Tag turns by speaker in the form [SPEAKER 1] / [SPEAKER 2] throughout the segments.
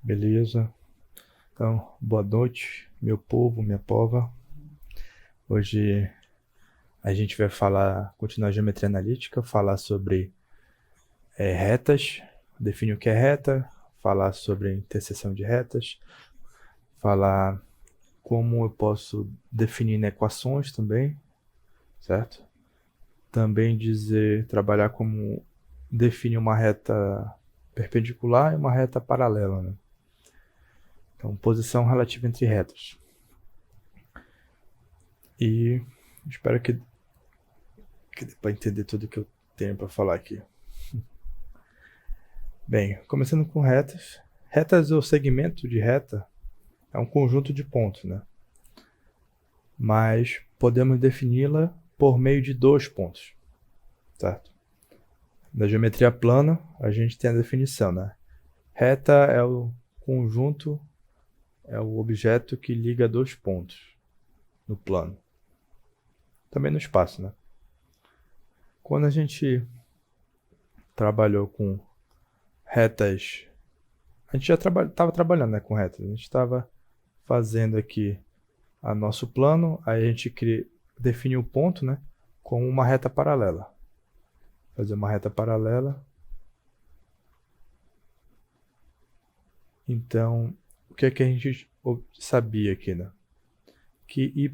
[SPEAKER 1] Beleza? Então, boa noite, meu povo, minha pova. Hoje a gente vai continuar a geometria analítica, falar sobre retas, definir o que é reta, falar sobre interseção de retas, falar como eu posso definir equações também, certo? Também trabalhar como definir uma reta perpendicular e uma reta paralela, né? Então, posição relativa entre retas. E espero que dê para entender tudo que eu tenho para falar aqui. Bem, começando com retas. Retas ou segmento de reta é um conjunto de pontos, né? Mas podemos defini-la por meio de dois pontos, certo? Na geometria plana, a gente tem a definição, né? Reta é o conjunto, é o objeto que liga dois pontos no plano. Também no espaço, né? Quando a gente trabalhou com retas, a gente já estava trabalhando, né, com retas. A gente estava fazendo aqui a nosso plano, aí a gente define o ponto, né, com uma reta paralela. Fazer uma reta paralela. Então, o que é que a gente sabia aqui, né? Que y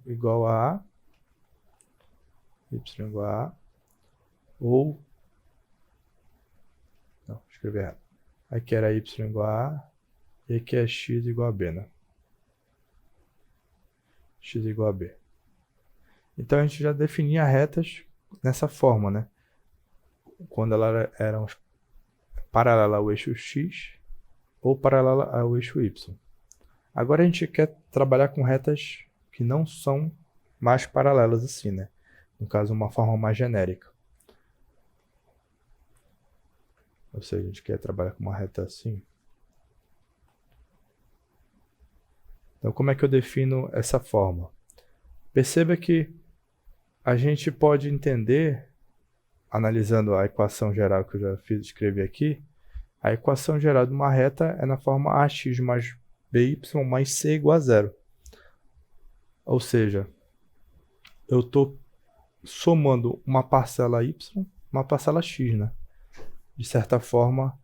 [SPEAKER 1] igual a y igual a ou não, escrevi errado. Aqui era y igual a e aqui é x igual a b, né? X igual a b. Então a gente já definia retas nessa forma, né? Quando elas eram paralelas ao eixo x ou paralela ao eixo y. Agora a gente quer trabalhar com retas que não são mais paralelas assim, né? No caso, uma forma mais genérica. Ou seja, a gente quer trabalhar com uma reta assim. Então, como é que eu defino essa forma? Perceba que a gente pode entender, analisando a equação geral que eu já escrevi aqui, a equação geral de uma reta é na forma ax mais by mais c igual a zero. Ou seja, eu estou somando uma parcela y, uma parcela x, né? De certa forma,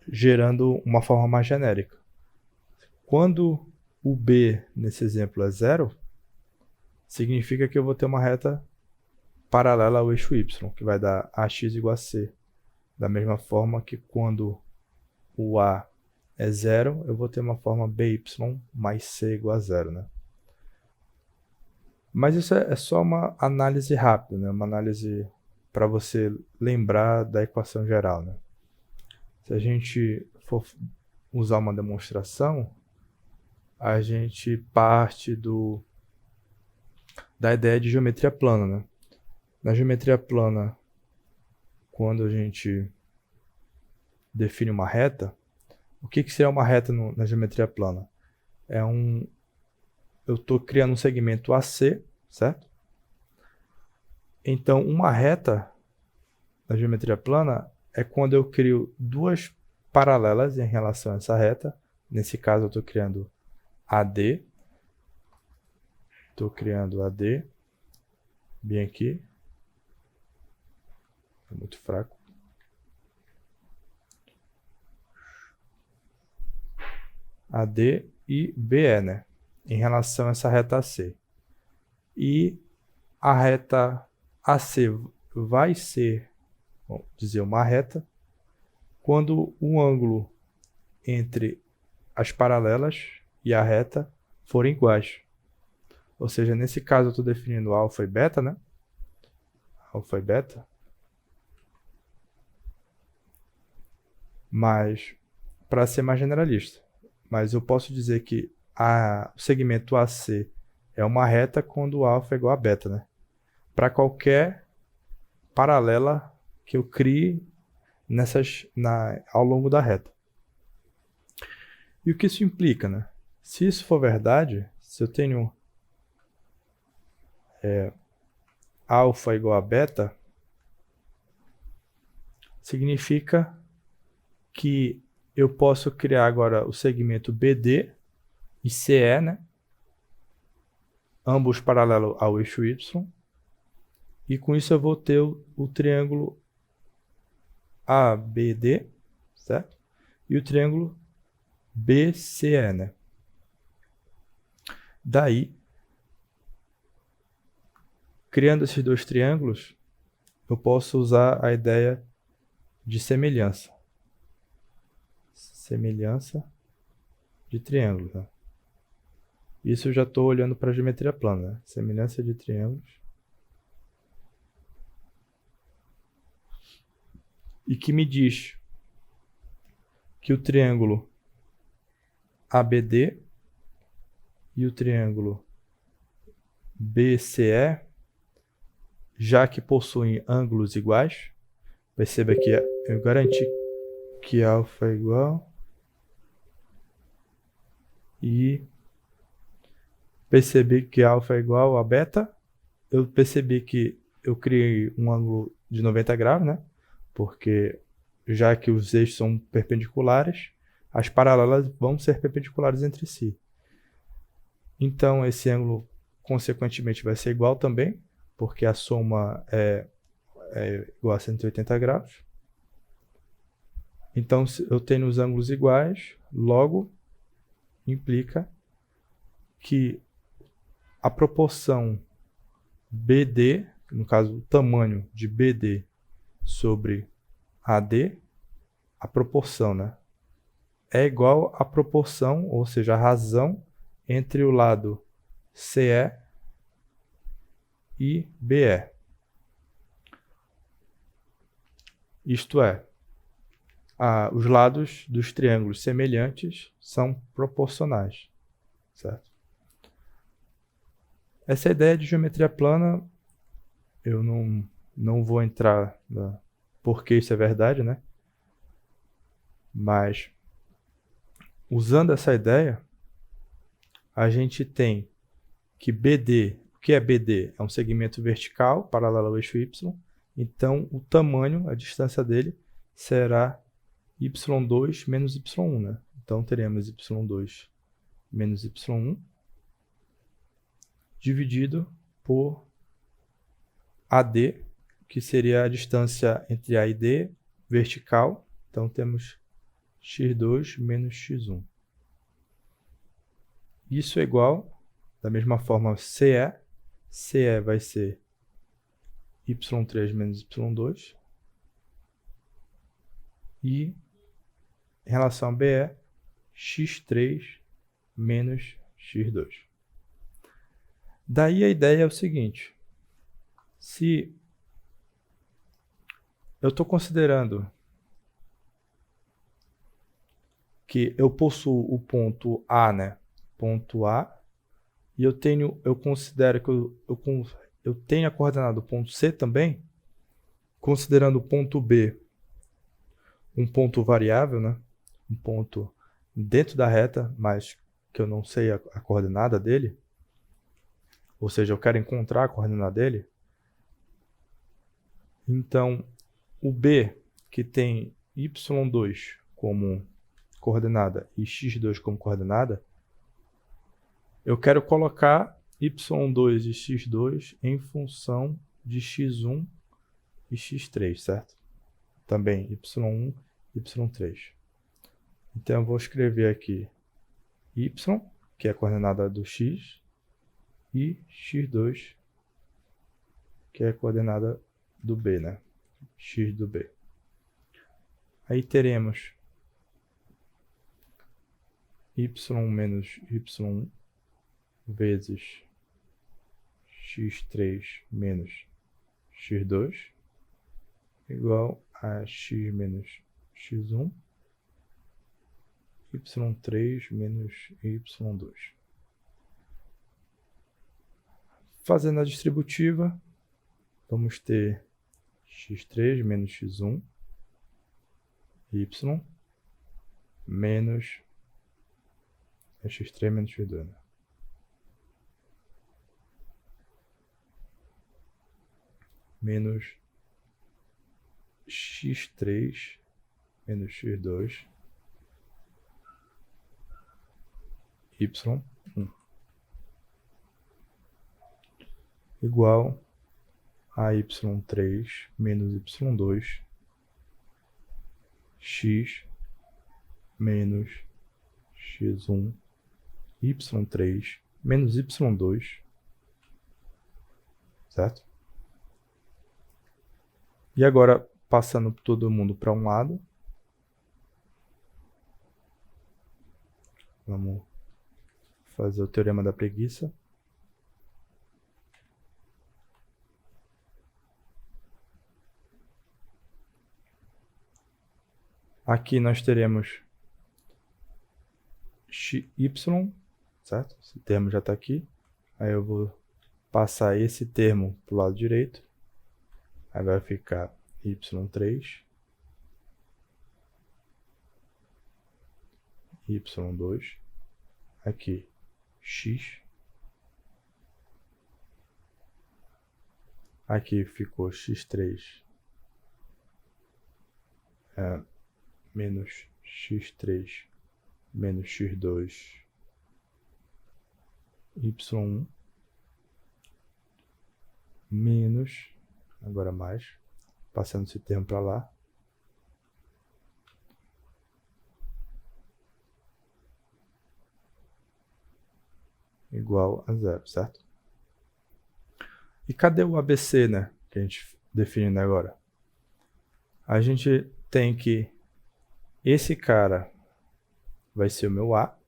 [SPEAKER 1] gerando uma forma mais genérica. Quando o b, nesse exemplo, é zero, significa que eu vou ter uma reta paralela ao eixo y, que vai dar ax igual a c. Da mesma forma que quando o a é zero, eu vou ter uma forma by mais c igual a zero, né? Mas isso é só uma análise rápida, né? Uma análise para você lembrar da equação geral, né? Se a gente for usar uma demonstração, a gente parte da ideia de geometria plana, né? Na geometria plana, quando a gente define uma reta, o que seria uma reta na geometria plana? Eu estou criando um segmento AC, certo? Então, uma reta na geometria plana é quando eu crio duas paralelas em relação a essa reta. Nesse caso, eu estou criando AD. Estou criando AD. Bem aqui. É muito fraco. AD e BE, né? Em relação a essa reta AC. E a reta AC vai ser, vamos dizer, uma reta quando o ângulo entre as paralelas e a reta forem iguais. Ou seja, nesse caso eu estou definindo alfa e beta, né? Alfa e beta. Mas, para ser mais generalista, mas eu posso dizer que o segmento AC é uma reta quando o alfa é igual a beta, né? Para qualquer paralela que eu crie ao longo da reta. E o que isso implica, né? Se isso for verdade, se eu tenho alfa igual a beta, significa que eu posso criar agora o segmento BD e CE, né? Ambos paralelos ao eixo Y. E com isso eu vou ter o triângulo ABD, certo? E o triângulo BCE, né? Daí, criando esses dois triângulos, eu posso usar a ideia de semelhança. Semelhança de triângulos, né? Isso eu já estou olhando para a geometria plana, né? Semelhança de triângulos. E que me diz que o triângulo ABD e o triângulo BCE, já que possuem ângulos iguais, perceba que eu garanti que alfa é igual e percebi que alfa é igual a beta. Eu percebi que eu criei um ângulo de 90 graus, né? Porque já que os eixos são perpendiculares, as paralelas vão ser perpendiculares entre si. Então, esse ângulo, consequentemente, vai ser igual também, porque a soma é igual a 180 graus. Então, se eu tenho os ângulos iguais, logo implica que a proporção BD, no caso, o tamanho de BD sobre AD, a proporção, né? É igual à proporção, ou seja, a razão entre o lado CE e BE. Isto é, os lados dos triângulos semelhantes são proporcionais, certo? Essa ideia de geometria plana, eu não vou entrar por que isso é verdade, né? Mas, usando essa ideia, a gente tem que BD, o que é BD? É um segmento vertical, paralelo ao eixo Y, então o tamanho, a distância dele, será y2 menos y1, né? Então teremos y2 menos y1 dividido por AD, que seria a distância entre A e D, vertical. Então temos x2 menos x1. Isso é igual, da mesma forma, CE. CE vai ser y3 menos y2. E, em relação a BE, x3 menos x2. Daí a ideia é o seguinte. Se eu estou considerando que eu possuo o ponto A, né? Ponto A, e eu considero que eu tenho a coordenada do ponto C também, considerando o ponto B um ponto variável, né? Um ponto dentro da reta, mas que eu não sei a coordenada dele, ou seja, eu quero encontrar a coordenada dele. Então, o B, que tem y2 como coordenada e x2 como coordenada, eu quero colocar y2 e x2 em função de x1 e x3, certo? Também y1 e y3. Então eu vou escrever aqui y, que é a coordenada do x, e x2, que é a coordenada do b, né? X do b. Aí teremos y menos y1 vezes x3 menos x2 igual a x menos x1 y3 menos y2. Fazendo a distributiva, vamos ter x3 menos x1 y menos x3 menos x2. Né? Menos x3 menos x2 y1 igual a y3 menos y2 x menos x1 y3 menos y2, certo? E agora, passando todo mundo para um lado, vamos fazer o teorema da preguiça. Aqui nós teremos y, certo? Esse termo já está aqui. Aí eu vou passar esse termo para o lado direito. Aí vai ficar y3, y2, aqui x, aqui ficou x3 menos x3 menos x2 y1 menos, agora mais, passando esse termo para lá, igual a zero, certo? E cadê o ABC, né, que a gente definindo agora? A gente tem que esse cara vai ser o meu A,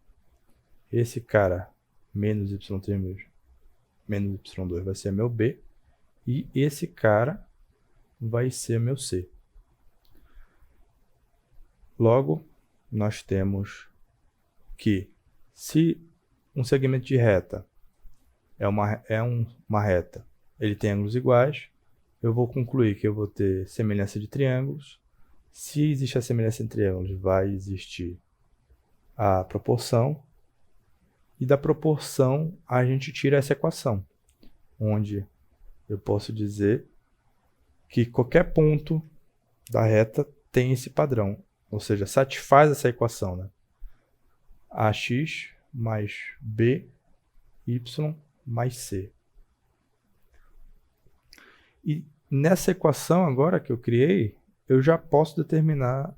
[SPEAKER 1] esse cara menos y3 menos y2 vai ser meu B, e esse cara vai ser meu C. Logo, nós temos que se um segmento de reta é uma reta, ele tem ângulos iguais, eu vou concluir que eu vou ter semelhança de triângulos. Se existe a semelhança entre triângulos, vai existir a proporção, e da proporção a gente tira essa equação, onde eu posso dizer que qualquer ponto da reta tem esse padrão, ou seja, satisfaz essa equação, né? AX mais B, Y mais C. E nessa equação agora que eu criei, eu já posso determinar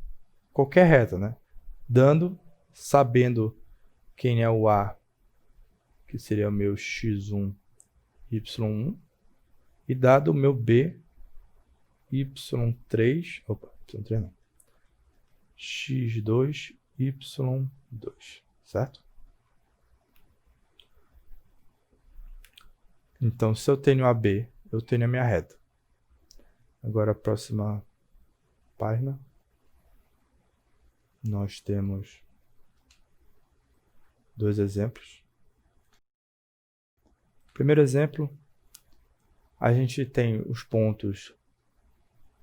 [SPEAKER 1] qualquer reta, né? Sabendo quem é o A, que seria o meu x1, y1, e dado o meu B, y3, opa, y3 não, x2, y2, certo? Então, se eu tenho AB, eu tenho a minha reta. Agora, a próxima página, nós temos dois exemplos. Primeiro exemplo, a gente tem os pontos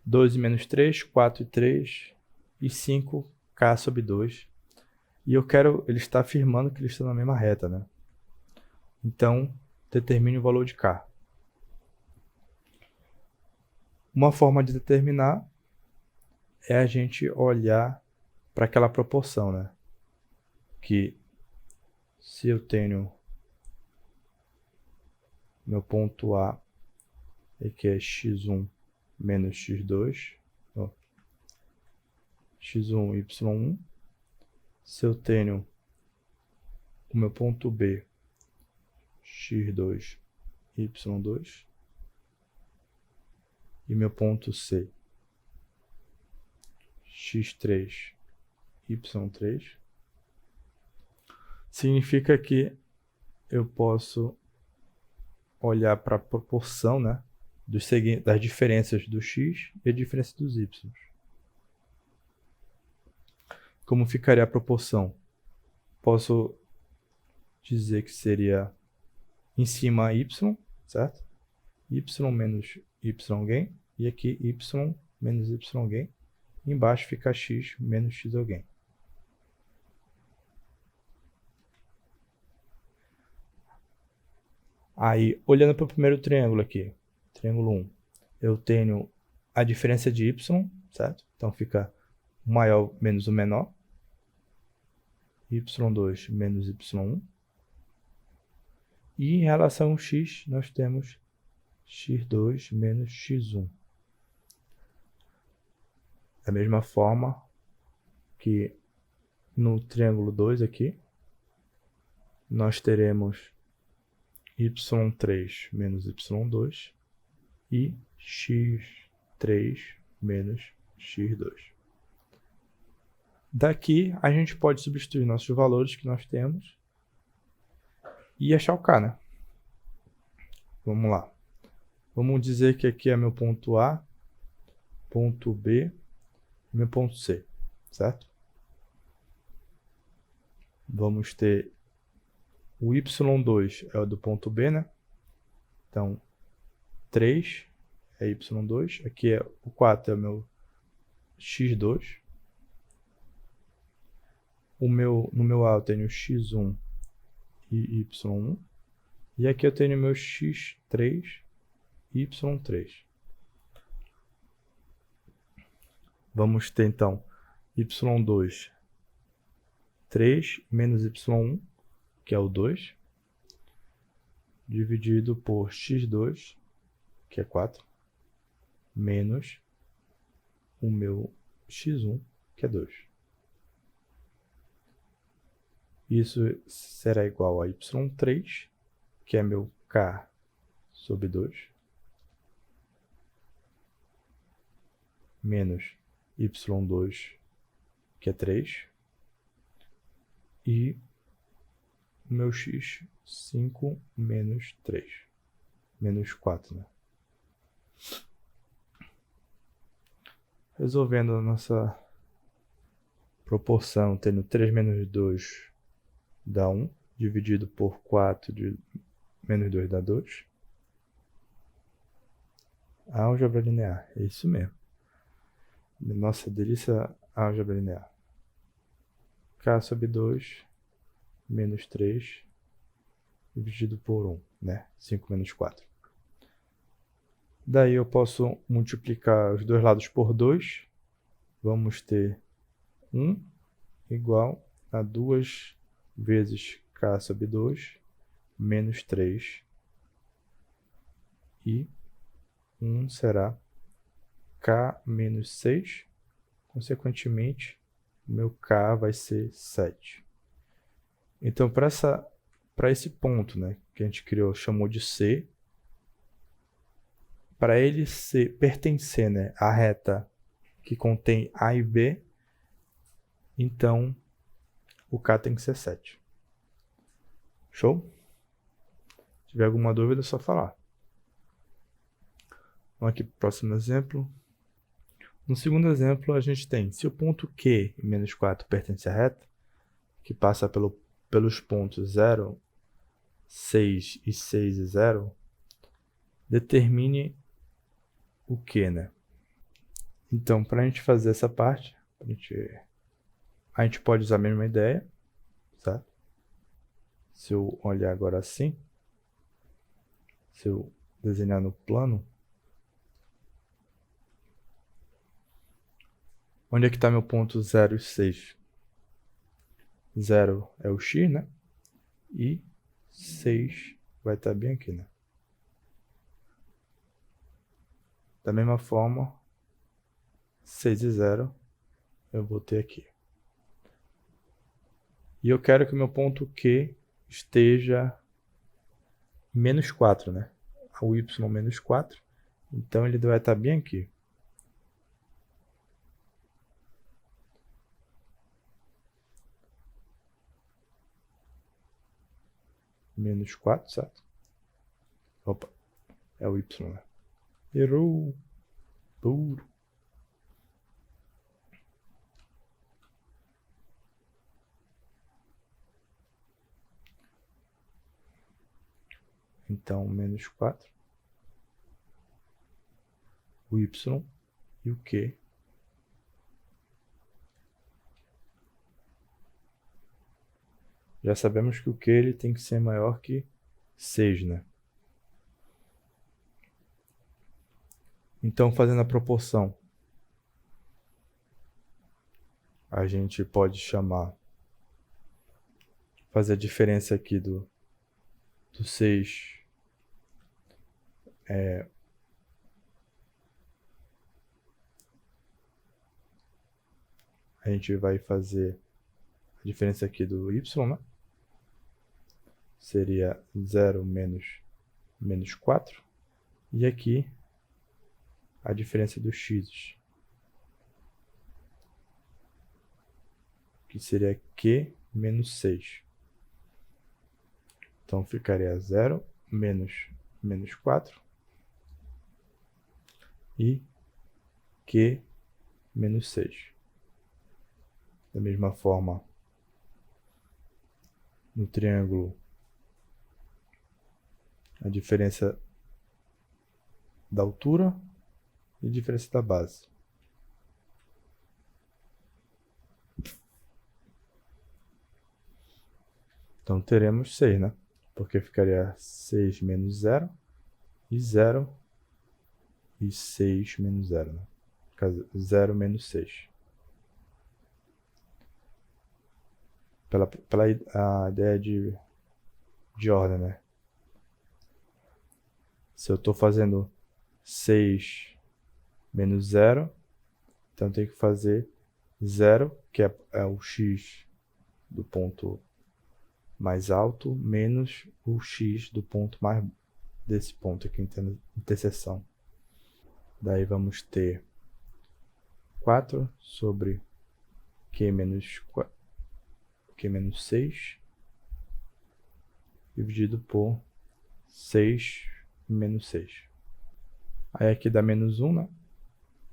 [SPEAKER 1] 2 e menos 3, 4 e 3 e 5k sobre 2. E ele está afirmando que eles estão na mesma reta, né? Então, determine o valor de k. Uma forma de determinar é a gente olhar para aquela proporção, né? Que se eu tenho meu ponto A, que é x1 menos x2, ó, x1, y1, se eu tenho o meu ponto B, x2, y2, e meu ponto C, x3, y3, significa que eu posso olhar para a proporção, né, das diferenças do x e a diferença dos y. Como ficaria a proporção? Posso dizer que seria em cima y, certo? Y menos y alguém, e aqui y menos y alguém. Embaixo fica x menos x alguém. Aí, olhando para o primeiro triângulo aqui, triângulo 1, eu tenho a diferença de y, certo? Então fica o maior menos o menor. y2 menos y1. E em relação ao x, nós temos x2 menos x1. Da mesma forma que no triângulo 2 aqui, nós teremos y3 menos y2 e x3 menos x2. Daqui, a gente pode substituir nossos valores que nós temos e achar o k, né? Vamos lá. Vamos dizer que aqui é meu ponto A, ponto B e meu ponto C, certo? Vamos ter o y2 é o do ponto B, né? Então, 3 é y2. Aqui é o 4 é o meu x2. No meu A eu tenho x1 e y1. E aqui eu tenho meu x3 e y3. Vamos ter então y2, 3 menos y1, que é o 2, dividido por x2, que é 4, menos o meu x1, que é 2. Isso será igual a y3, que é meu k sobre 2, menos y2, que é 3, e o meu x, 5 menos 3, menos 4, né? Resolvendo a nossa proporção, tendo 3 menos 2 dá 1, dividido por 4 de menos 2 dá 2. Álgebra linear, é isso mesmo. Nossa delícia, álgebra linear. K sobre 2 menos 3 dividido por 1, né? 5 menos 4. Daí eu posso multiplicar os dois lados por 2. Vamos ter 1 igual a 2 vezes k sobre 2 menos 3. E 1 será k menos 6. Consequentemente, o meu k vai ser 7. Então, para esse ponto, né, que a gente criou, chamou de C, para ele pertencer, né, à reta que contém A e B, então o K tem que ser 7. Show? Se tiver alguma dúvida, é só falar. Vamos aqui para o próximo exemplo. No segundo exemplo, a gente tem, se o ponto Q em menos 4 pertence à reta, que passa pelos pontos 0, 6 e 6 e 0, determine o Q, né? Então, para a gente fazer essa parte, a gente pode usar a mesma ideia, certo? Se eu olhar agora assim, se eu desenhar no plano, onde é que está meu ponto 0 e 6? 0 é o x, né? E 6 vai estar bem aqui, né? Da mesma forma, 6 e 0 eu vou ter aqui. E eu quero que o meu ponto Q esteja em menos 4, né? O y menos 4. Então, ele vai estar bem aqui. Menos 4, certo? Opa, é o y, né? Errou. Puro. Então, menos 4. O y e o q. Já sabemos que o q ele tem que ser maior que 6, né? Então, fazendo a proporção, a gente pode fazer a diferença aqui do 6 a gente vai fazer a diferença aqui do y, né? Seria 0 menos 4. E aqui a diferença do x, que seria q menos 6. Então ficaria 0 menos 4 e q menos 6. Da mesma forma, no triângulo, a diferença da altura e a diferença da base. Então teremos 6, né? Porque ficaria 6 menos 0 e 0 e 6 menos 0, né? 0 menos 6. Pela a ideia de ordem, né? Se eu estou fazendo 6 menos 0, então eu tenho que fazer 0, que é o x do ponto mais alto, menos o x do ponto mais desse ponto aqui, interseção. Daí vamos ter 4 sobre q menos 6 dividido por 6 menos 6. Aí aqui dá menos 1, né?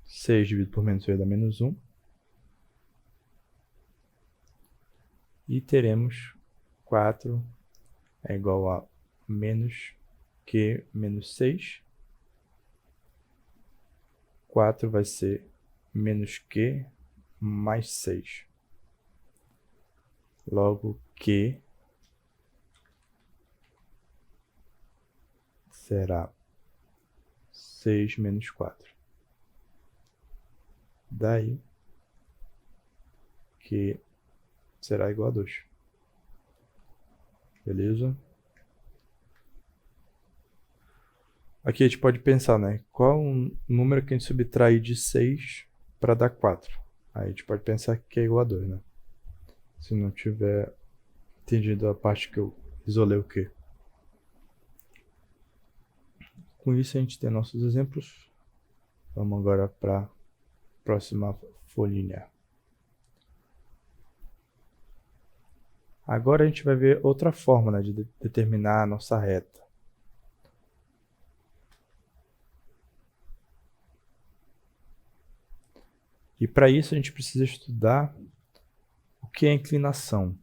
[SPEAKER 1] 6 dividido por menos 6 dá menos 1. E teremos 4 é igual a menos q menos 6. 4 vai ser menos q mais 6. Logo, q será 6 menos 4. Daí, q será igual a 2. Beleza? Aqui a gente pode pensar, né? Qual o número que a gente subtrai de 6 para dar 4? Aí a gente pode pensar que é igual a 2, né? Se não tiver entendido a parte que eu isolei o Q. Com isso a gente tem nossos exemplos. Vamos agora para a próxima folhinha. Agora a gente vai ver outra forma, né, de determinar a nossa reta. E para isso a gente precisa estudar o que é inclinação.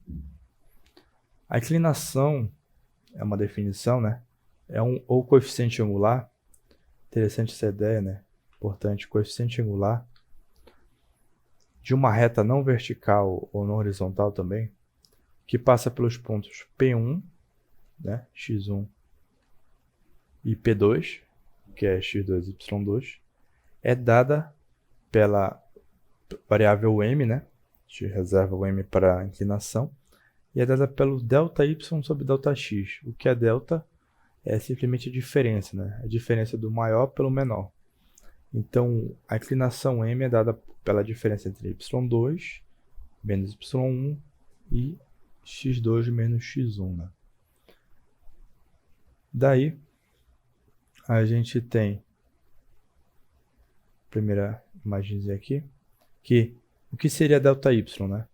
[SPEAKER 1] A inclinação é uma definição, né? É ou coeficiente angular. Interessante essa ideia, né? Importante, coeficiente angular de uma reta não vertical ou não horizontal também, que passa pelos pontos P1, né, x1, e P2, que é x2 e y2, é dada pela variável m, né? A gente reserva o m para a inclinação, e é dada pelo ΔY sobre ΔX. O que é delta é simplesmente a diferença, né? A diferença do maior pelo menor. Então, a inclinação m é dada pela diferença entre y2 menos y1 e x2 menos x1, né? Daí, a gente tem, primeira imagenzinha aqui, que o que seria ΔY, né?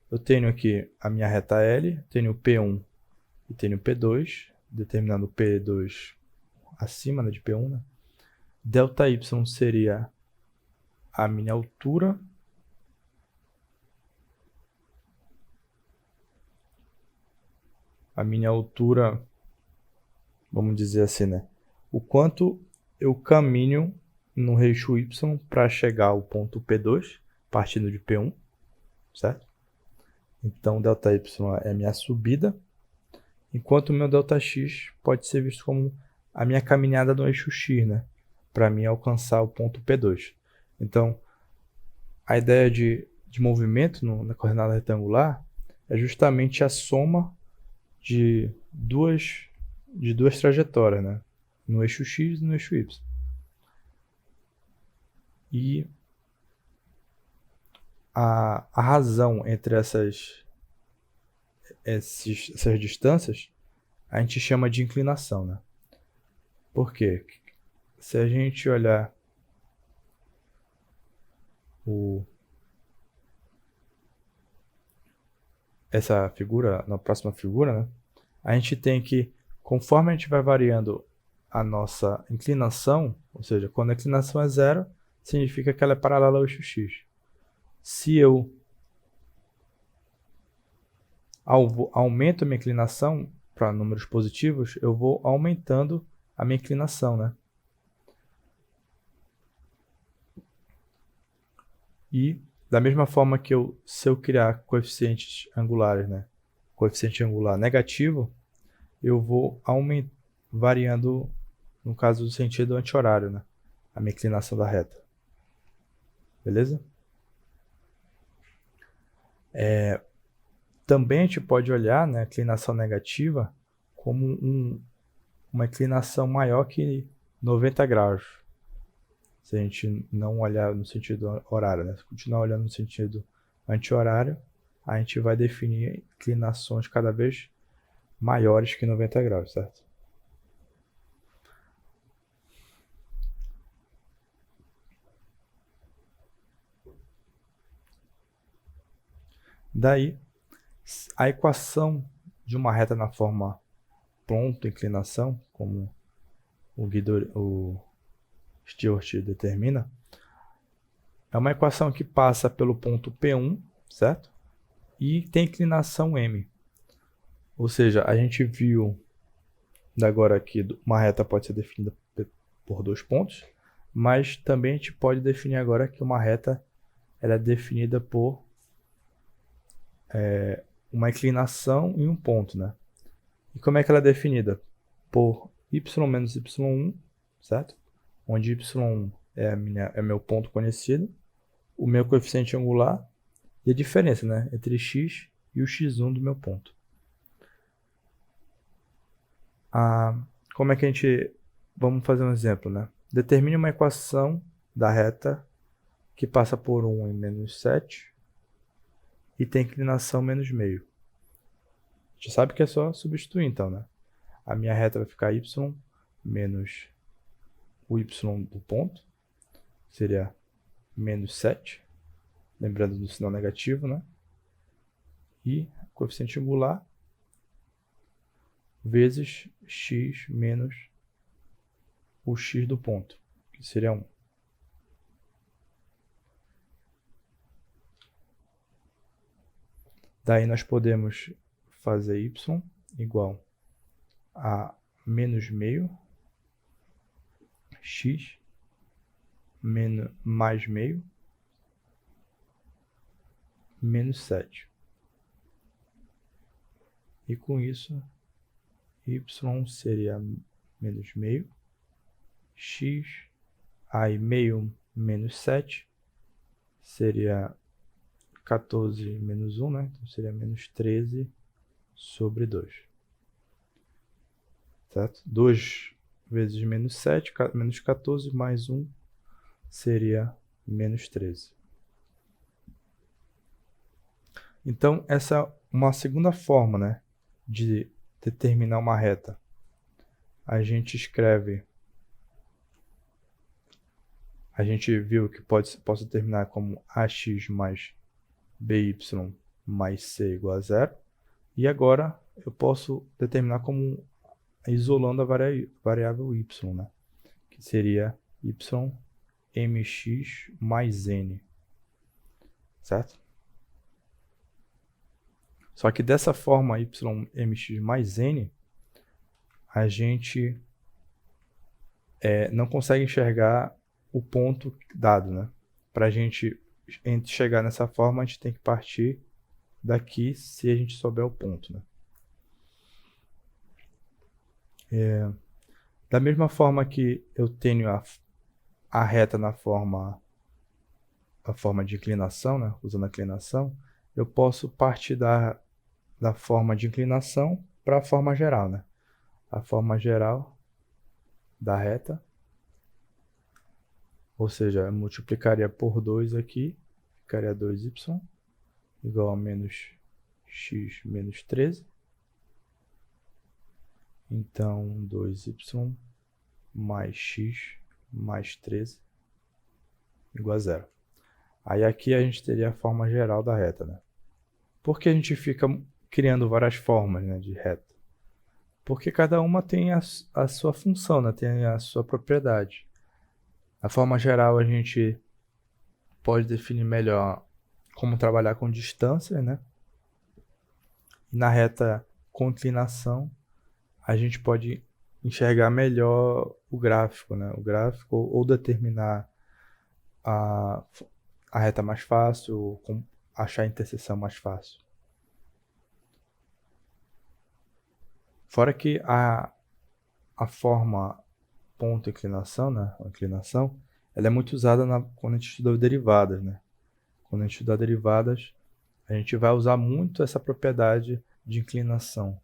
[SPEAKER 1] Eu tenho aqui a minha reta L, tenho o P1 e tenho o P2, determinando o P2 acima, né, de P1, né? ΔY seria a minha altura vamos dizer assim, né? O quanto eu caminho no eixo Y para chegar ao ponto P2, partindo de P1, certo? Então, ΔY é a minha subida, enquanto o meu ΔX pode ser visto como a minha caminhada no eixo X, né? Para mim alcançar o ponto P2. Então, a ideia de movimento na coordenada retangular é justamente a soma de duas de duas trajetórias, né? No eixo X e no eixo Y. E a razão entre essas distâncias a gente chama de inclinação, né? Por quê? Se a gente olhar essa figura, na próxima figura, né? A gente tem que, conforme a gente vai variando a nossa inclinação, ou seja, quando a inclinação é zero, significa que ela é paralela ao eixo X. Se eu aumento a minha inclinação para números positivos, eu vou aumentando a minha inclinação, né? E da mesma forma que se eu criar coeficientes angulares, né? Coeficiente angular negativo, eu vou variando, no caso do sentido anti-horário, né? A minha inclinação da reta. Beleza? Também a gente pode olhar, né, a inclinação negativa como uma inclinação maior que 90 graus. Se a gente não olhar no sentido horário, né? Se continuar olhando no sentido anti-horário, a gente vai definir inclinações cada vez maiores que 90 graus, certo? Daí, a equação de uma reta na forma ponto inclinação, como o Stewart determina, é uma equação que passa pelo ponto P1, certo? E tem inclinação m. Ou seja, a gente viu agora que uma reta pode ser definida por dois pontos, mas também a gente pode definir agora que uma reta ela é definida por uma inclinação em um ponto, né? E como é que ela é definida? Por y menos y1, certo? Onde y1 é meu ponto conhecido, o meu coeficiente angular e a diferença, né, entre x e o x1 do meu ponto. Como é que a gente... Vamos fazer um exemplo, né? Determine uma equação da reta que passa por 1 em menos 7 e tem inclinação menos meio. A gente sabe que é só substituir, então, né? A minha reta vai ficar y menos o y do ponto, seria menos 7, lembrando do sinal negativo, né? E coeficiente angular vezes x menos o x do ponto, que seria 1. Daí nós podemos fazer y igual a menos meio, x mais meio, menos 7. E com isso, y seria menos meio, x, aí meio menos 7, seria 14 menos 1, né? Então seria menos 13 sobre 2. Certo? 2 vezes menos 7, menos 14, mais 1 seria menos 13. Então, essa é uma segunda forma, né, de determinar uma reta. A gente escreve... A gente viu que posso determinar como ax mais by mais c igual a 0. E agora eu posso determinar como isolando a variável y, né? Que seria y mx mais n. Certo? Só que dessa forma y mx mais n, a gente não consegue enxergar o ponto dado, né? Para a gente chegar nessa forma, a gente tem que partir daqui se a gente souber o ponto, né? Da mesma forma que eu tenho a reta na forma de inclinação, né? Usando a inclinação, eu posso partir da forma de inclinação para a forma geral, né? a forma geral da reta, ou seja, eu multiplicaria por 2 aqui, ficaria 2y igual a menos x menos 13. Então, 2y mais x mais 13 igual a 0. Aí aqui a gente teria a forma geral da reta, né? Por que a gente fica criando várias formas, né, de reta? Porque cada uma tem a sua função, né? Tem a sua propriedade. A forma geral a gente pode definir melhor como trabalhar com distância, né? E na reta com inclinação a gente pode enxergar melhor o gráfico, né? O gráfico ou determinar a reta mais fácil, ou achar a interseção mais fácil. Fora que a forma ponto inclinação, né? A inclinação, ela é muito usada quando a gente estuda derivadas, né? Quando a gente estudar derivadas, a gente vai usar muito essa propriedade de inclinação.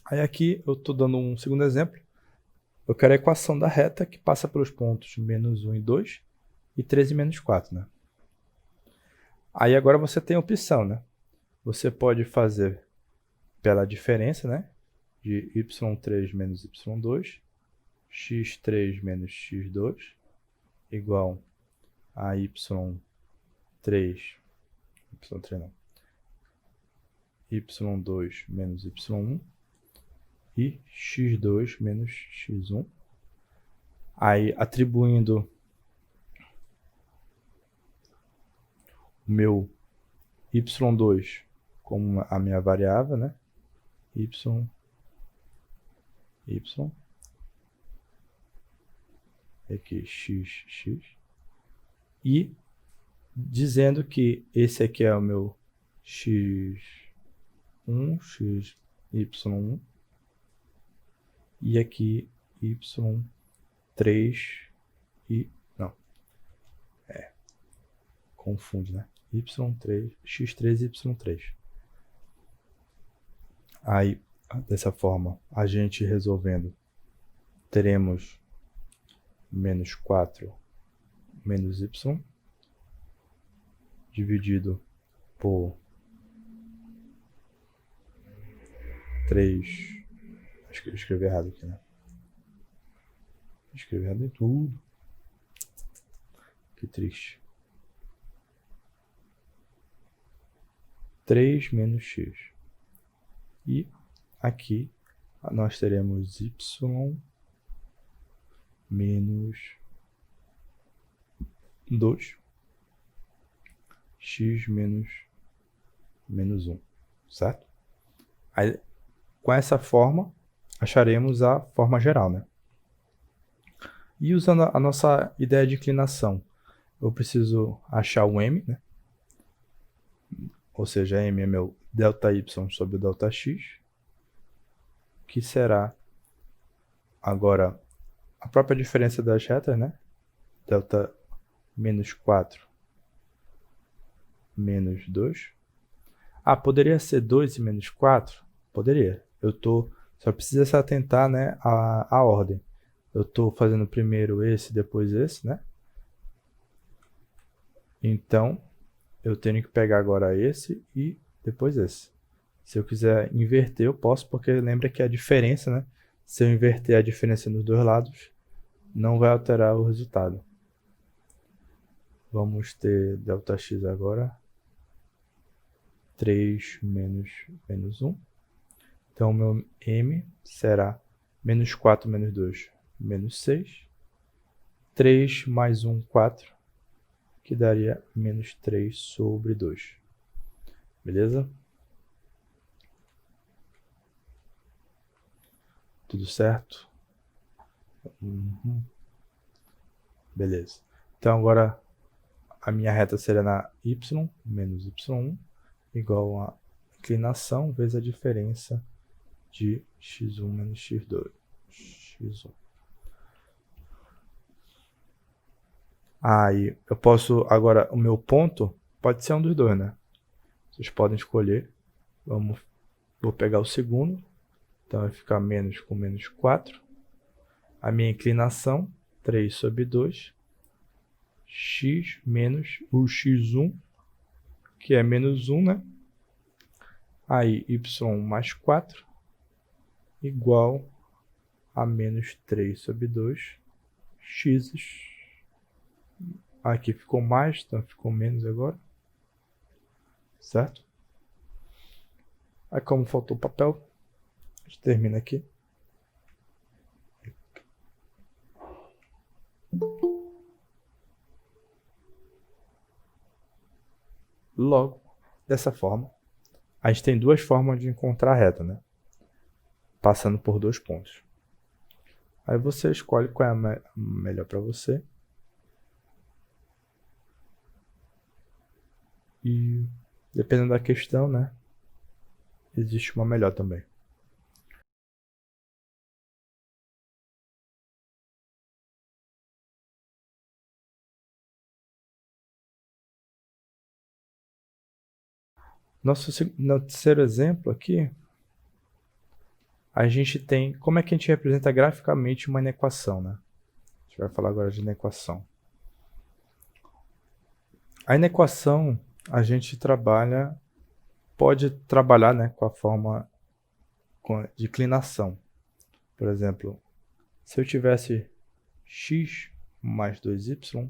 [SPEAKER 1] Aí aqui eu estou dando um segundo exemplo. Eu quero a equação da reta que passa pelos pontos menos 1 e 2 e 3 e menos 4, né? Aí agora você tem a opção, né? Você pode fazer pela diferença, né? De y3 menos y2, x3 menos x2, igual a y3 não, y2 menos y1 e x2 menos x1. Aí, atribuindo o meu y2 como a minha variável, né? y, aqui x, e dizendo que esse aqui é o meu x1, y1, e aqui y3 e... não, confunde, né? y3, x3 e y3. Aí, dessa forma, a gente resolvendo, teremos menos 4 menos y dividido por 3. Acho que eu escrevi errado aqui, né? Escrevi errado em tudo. Que triste. 3 menos x. E aqui nós teremos y menos 2, x menos 1, certo? Aí, com essa forma, acharemos a forma geral, né? E usando a nossa ideia de inclinação, eu preciso achar o m, né? Ou seja, m é meu ΔY sobre o ΔX, que será agora a própria diferença das retas, né? Delta menos 4 menos 2. Ah, poderia ser 2 e menos 4? Poderia. Só precisa se atentar, né, à ordem. Eu estou fazendo primeiro esse, depois esse, né? Então, eu tenho que pegar agora esse e depois esse. Se eu quiser inverter, eu posso, porque lembra que a diferença, né? Se eu inverter a diferença nos dois lados, não vai alterar o resultado. Vamos ter ΔX agora. 3 menos 1. Então, meu m será menos 4 menos 2, menos 6. 3 mais 1, 4, que daria menos 3 sobre 2. Beleza? Tudo certo? Beleza. Então, agora a minha reta seria na y menos y1 igual a inclinação vezes a diferença de x1 menos x2. x1. Aí eu posso, agora o meu ponto pode ser um dos dois, né? Vocês podem escolher. Vou pegar o segundo. Então vai ficar menos com menos 4. A minha inclinação, 3 sobre 2. X menos o x1, que é menos 1, né? Aí y mais 4 igual a menos 3 sobre 2 x. Aqui ficou mais, então ficou menos agora. Certo? Aí como faltou papel, a gente termina aqui. Logo, dessa forma, a gente tem duas formas de encontrar a reta, né? Passando por dois pontos. Aí você escolhe qual é a melhor para você. E dependendo da questão, né? Existe uma melhor também. No terceiro exemplo aqui, a gente tem como é que a gente representa graficamente uma inequação, né? A gente vai falar agora de inequação. A inequação a gente pode trabalhar, né, com a forma de inclinação. Por exemplo, se eu tivesse x mais 2y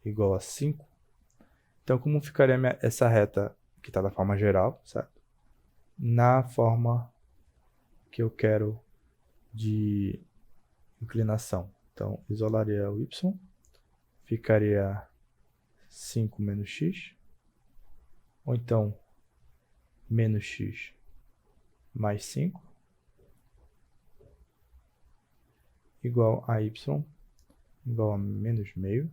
[SPEAKER 1] igual a 5, então como ficaria essa reta que está da forma geral, certo? Na forma que eu quero de inclinação. Então, isolaria o y, ficaria 5 menos x, ou então menos x mais 5, igual a y, igual a menos meio,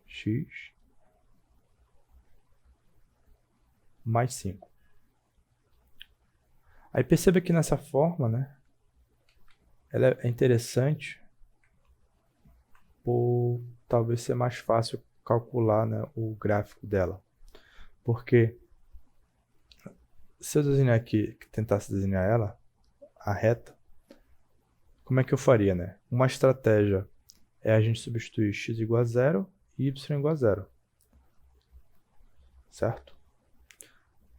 [SPEAKER 1] x mais 5. Aí perceba que nessa forma, né, ela é interessante por talvez ser mais fácil calcular, né, o gráfico dela. Porque se eu desenhar aqui, tentasse desenhar ela, a reta, como é que eu faria, né? Uma estratégia é a gente substituir x igual a 0 e y igual a 0. Certo?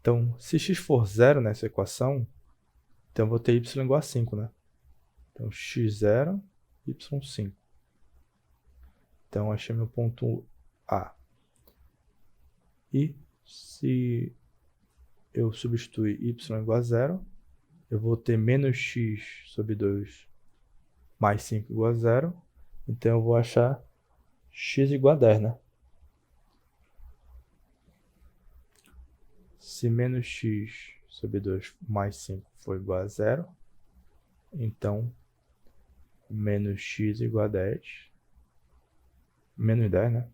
[SPEAKER 1] Então, se x for 0 nessa equação, então eu vou ter y igual a 5, né? Então, x0, y5. Então, achei meu ponto A. E se eu substituir y igual a 0, eu vou ter menos x sobre 2 mais 5 igual a 0. Então, eu vou achar x igual a 10, né? Se menos x sobre 2 mais 5 for igual a 0, então menos x igual a 10. Menos 10, né?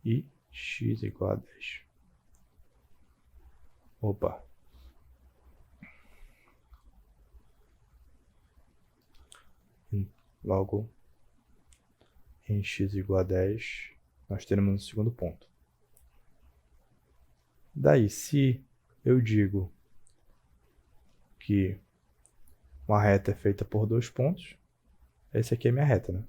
[SPEAKER 1] E x igual a 10. Opa. Logo, em x igual a 10, nós teremos o segundo ponto. Daí, se eu digo que uma reta é feita por dois pontos, esse aqui é minha reta, né?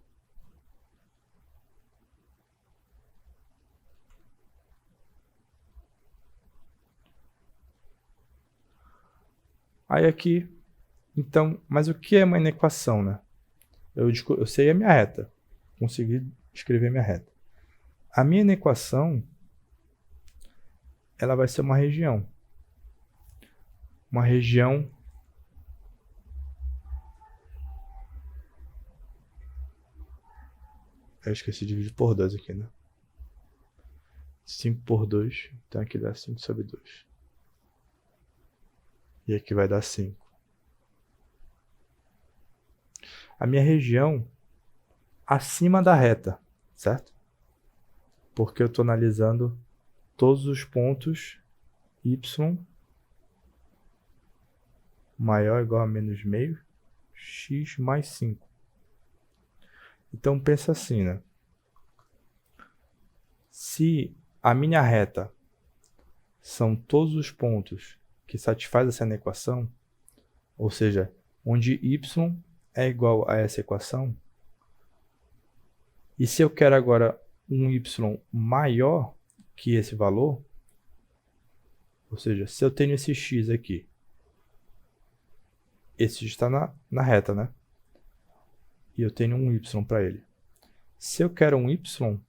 [SPEAKER 1] Aí aqui, então, mas o que é uma inequação, né? Eu sei a minha reta, consegui escrever minha reta. A minha inequação, ela vai ser uma região. Uma região eu esqueci de dividir por 2 aqui, né? 5 por 2, então aqui dá 5 sobre 2. E aqui vai dar 5. A minha região acima da reta, certo? Porque eu estou analisando todos os pontos y maior ou igual a menos meio, x mais 5. Então pensa assim, né? Se a minha reta são todos os pontos que satisfazem essa equação, ou seja, onde y é igual a essa equação, e se eu quero agora um y maior que esse valor, ou seja, se eu tenho esse x aqui, esse x está na reta, né? E eu tenho um y para ele. Se eu quero um y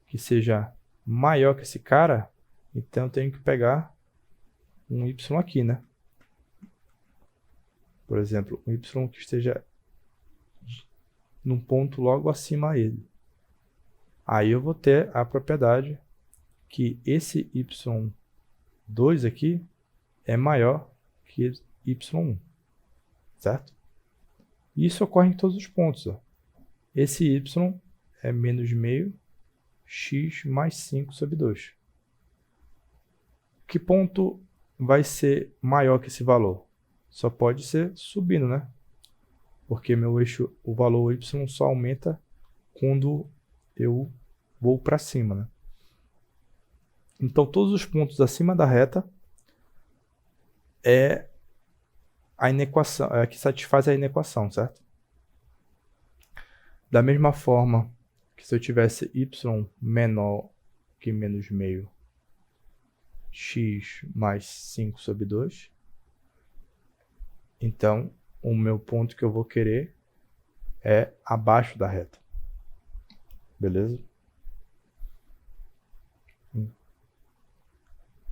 [SPEAKER 1] que seja maior que esse cara, então eu tenho que pegar um y aqui, né? Por exemplo, um y que esteja num ponto logo acima dele. Aí eu vou ter a propriedade que esse y2 aqui é maior que y1, certo? Isso ocorre em todos os pontos. Ó. Esse y é menos meio x mais 5 sobre 2. Que ponto vai ser maior que esse valor? Só pode ser subindo, né? Porque meu eixo, o valor y só aumenta quando eu vou para cima, né? Então, todos os pontos acima da reta é a inequação, é que satisfaz a inequação, certo? Da mesma forma que se eu tivesse y menor que menos meio x mais 5 sobre 2, então o meu ponto que eu vou querer é abaixo da reta. Beleza?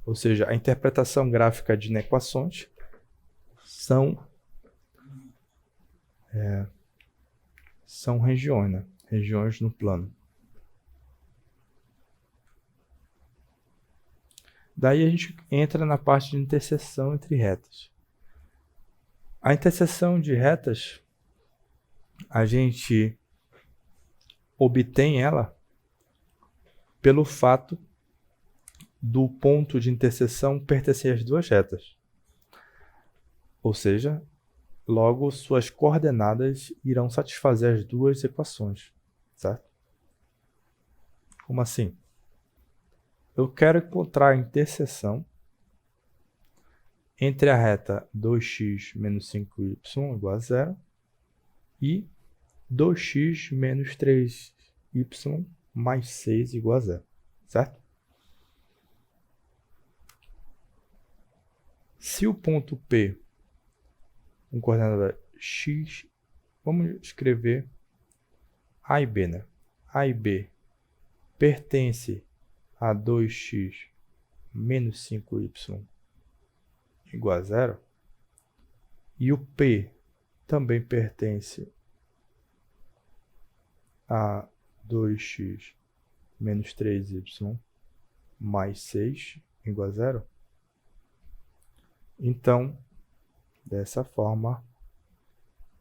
[SPEAKER 1] Ou seja, a interpretação gráfica de inequações são regiões, né? Regiões no plano. Daí a gente entra na parte de interseção entre retas. A interseção de retas, a gente obtém ela pelo fato do ponto de interseção pertencer às duas retas. Ou seja, logo suas coordenadas irão satisfazer as duas equações, certo? Como assim? Eu quero encontrar a interseção entre a reta 2x menos 5y igual a 0 e 2x menos 3y mais 6 igual a 0, certo? Se o ponto P, com coordenada x, vamos escrever A e B, né? A e B pertence a 2x menos 5y igual a 0, e o P também pertence a 2x menos 3y mais 6 igual a 0, então, dessa forma,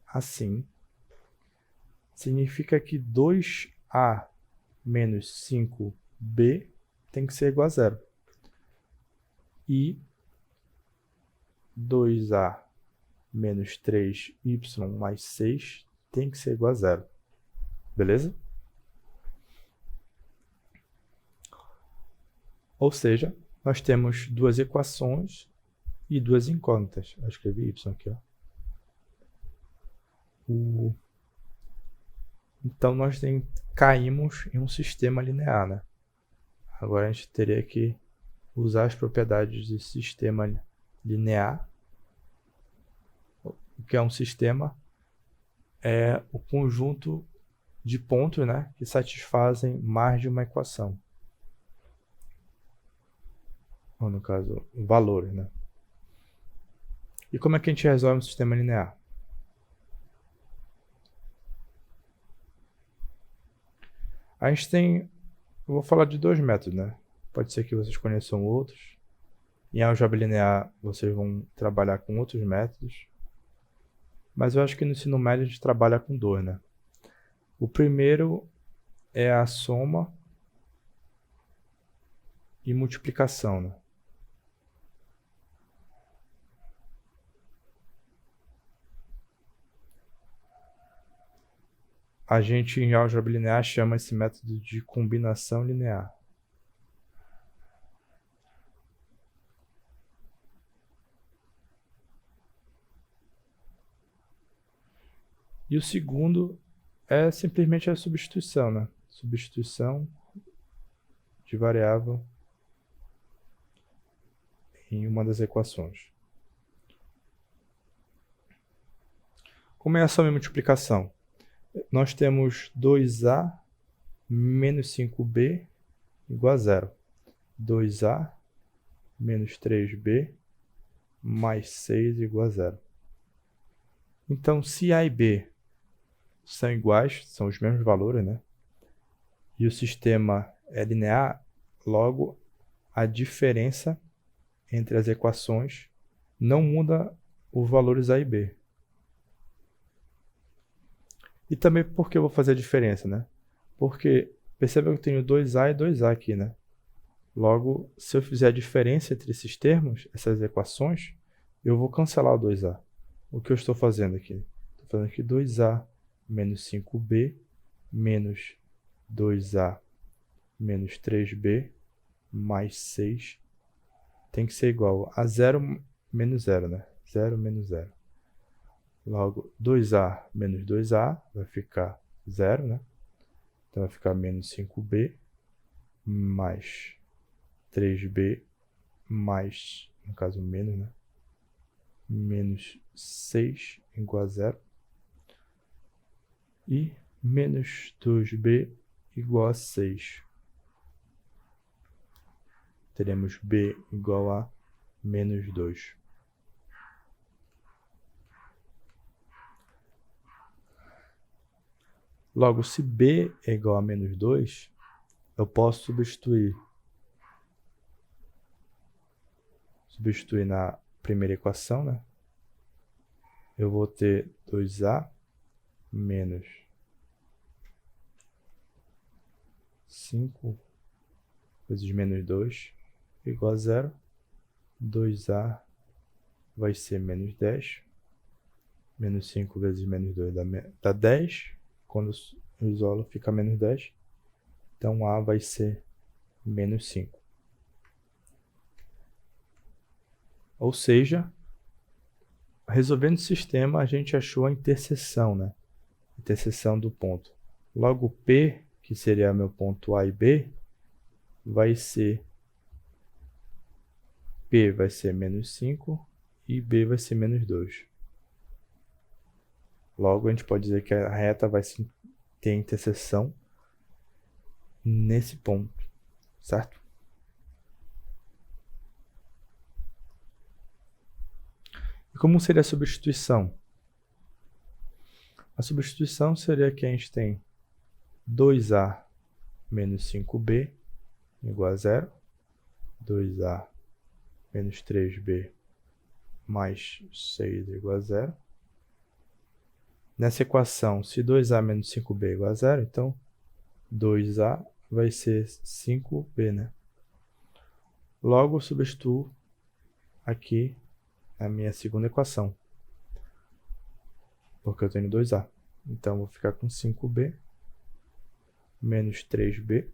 [SPEAKER 1] assim, significa que 2a menos 5b tem que ser igual a 0. E 2a menos 3y mais 6 tem que ser igual a 0. Beleza? Ou seja, nós temos duas equações e duas incógnitas. Eu escrevi y aqui, ó. Então, nós caímos em um sistema linear, né? Agora, a gente teria que usar as propriedades de sistema linear. O que é um sistema? É o conjunto de pontos, né, que satisfazem mais de uma equação. Ou, no caso, valores, né? E como é que a gente resolve um sistema linear? A gente tem, eu vou falar de dois métodos, né? Pode ser que vocês conheçam outros. Em álgebra linear, vocês vão trabalhar com outros métodos. Mas eu acho que no ensino médio a gente trabalha com dois, né? O primeiro é a soma e multiplicação, né? A gente, em álgebra linear, chama esse método de combinação linear. E o segundo é simplesmente a substituição, né? Substituição de variável em uma das equações. Como é a soma e multiplicação? Nós temos 2a menos 5b igual a zero. 2a menos 3b mais 6 igual a zero. Então, se a e b são iguais, são os mesmos valores, né? E o sistema é linear, logo a diferença entre as equações não muda os valores a e b. E também por que eu vou fazer a diferença, né? Porque perceba que eu tenho 2a e 2a aqui, né? Logo, se eu fizer a diferença entre esses termos, essas equações, eu vou cancelar o 2a. O que eu estou fazendo aqui? Estou fazendo aqui 2a menos 5b menos 2a menos 3b mais 6 tem que ser igual a 0 menos 0, né? 0 menos 0. Logo, 2a menos 2a vai ficar 0, né? Então, vai ficar menos 5b mais 3b mais, no caso, menos, né? Menos 6 igual a 0. E menos 2b igual a 6. Teremos b igual a menos 2. Logo, se b é igual a menos 2, eu posso substituir na primeira equação, né? Eu vou ter 2a menos 5 vezes menos 2 igual a 0. 2a vai ser menos 10. Menos 5 vezes menos 2 dá 10. Quando eu isolo, fica menos 10. Então, a vai ser menos 5. Ou seja, resolvendo o sistema, a gente achou a interseção, né? Interseção do ponto. Logo, P, que seria meu ponto A e B, vai ser P vai ser menos 5 e B vai ser menos 2. Logo, a gente pode dizer que a reta vai ter interseção nesse ponto, certo? E como seria a substituição? A substituição seria que a gente tem 2a menos 5b igual a 0, 2a menos 3b mais 6 igual a 0. Nessa equação, se 2a menos 5b é igual a 0, então 2a vai ser 5b, né? Logo, eu substituo aqui a minha segunda equação, porque eu tenho 2a. Então, vou ficar com 5b menos 3b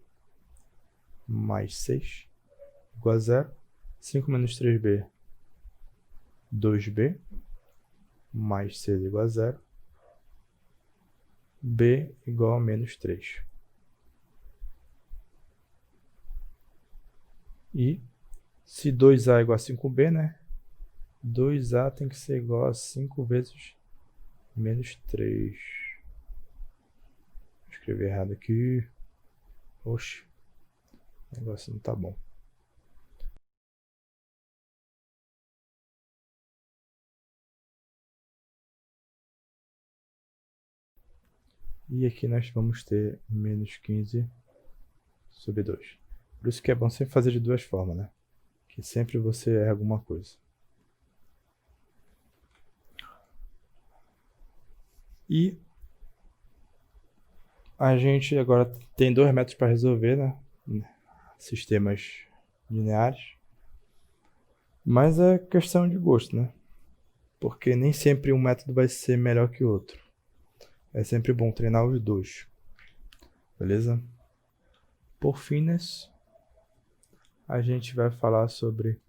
[SPEAKER 1] mais 6 igual a 0. 5 menos 3b, 2b, mais 6 igual a 0. B igual a menos 3. E se 2a é igual a 5b, né? 2a tem que ser igual a 5 vezes menos 3. Vou escrever errado aqui. Oxe, o negócio não tá bom. E aqui nós vamos ter menos 15 sobre 2. Por isso que é bom sempre fazer de duas formas, né? Que sempre você erra alguma coisa. E a gente agora tem dois métodos para resolver, né? Sistemas lineares. Mas é questão de gosto, né? Porque nem sempre um método vai ser melhor que o outro. É sempre bom treinar os dois. Beleza? Por fim, a gente vai falar sobre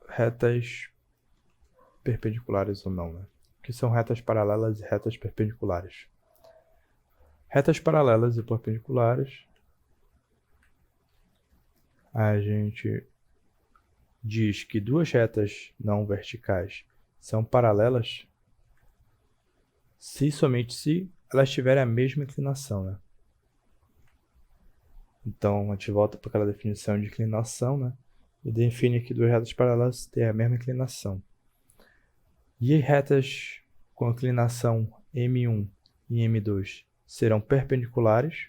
[SPEAKER 1] retas perpendiculares ou não, né? O que são retas paralelas e retas perpendiculares. Retas paralelas e perpendiculares, a gente diz que duas retas não verticais são paralelas se somente se elas tiverem a mesma inclinação, né? Então, a gente volta para aquela definição de inclinação, né? E define que duas retas paralelas têm a mesma inclinação. E retas com inclinação M1 e M2 serão perpendiculares